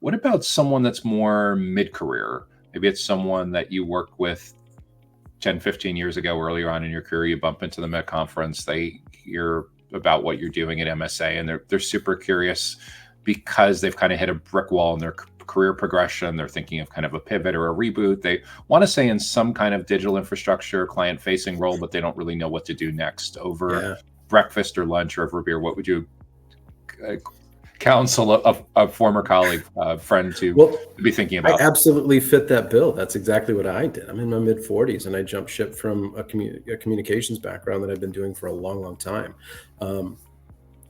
What about someone that's more mid-career? Maybe it's someone that you worked with 10, 15 years ago, earlier on in your career. You bump into them at conference, they hear about what you're doing at MSA, and they're super curious because they've kind of hit a brick wall in their career progression. They're thinking of kind of a pivot or a reboot. They want to stay in some kind of digital infrastructure, client facing role, but they don't really know what to do next. Over Yeah. breakfast or lunch or over beer, what would you counsel a former colleague, friend to Well, be thinking I about? absolutely fit that bill. That's exactly what I did. I'm in my mid 40s and I jumped ship from a communications background that I've been doing for a long, long time. Um,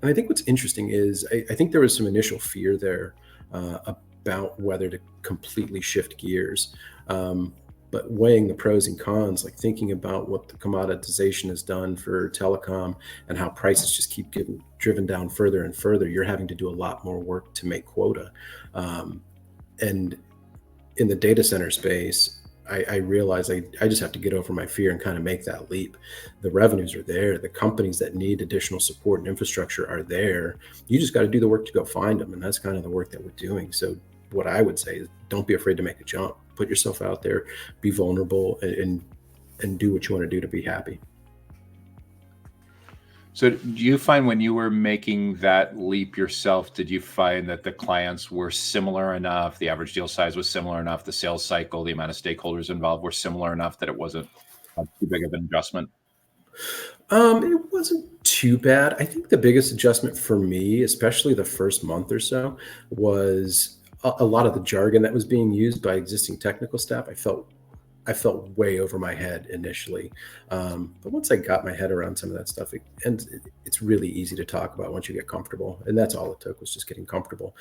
and I think what's interesting is I think there was some initial fear there about whether to completely shift gears. Um, but weighing the pros and cons, like thinking about what the commoditization has done for telecom and how prices just keep getting driven down further and further, you're having to do a lot more work to make quota. Um, and in the data center space, I realize I just have to get over my fear and kind of make that leap. The revenues are there. The companies that need additional support and infrastructure are there. You just got to do the work to go find them. And that's kind of the work that we're doing. So what I would say is don't be afraid to make a jump. Put yourself out there, be vulnerable, and do what you want to do to be happy. So do you find when you were making that leap yourself, did you find that the clients were similar enough, the average deal size was similar enough, the sales cycle, the amount of stakeholders involved were similar enough that it wasn't too big of an adjustment? It wasn't too bad. I think the biggest adjustment for me, especially the first month or so, was a lot of the jargon that was being used by existing technical staff. I felt way over my head initially, but once I got my head around some of that stuff, it's really easy to talk about once you get comfortable, and that's all it took was just getting comfortable.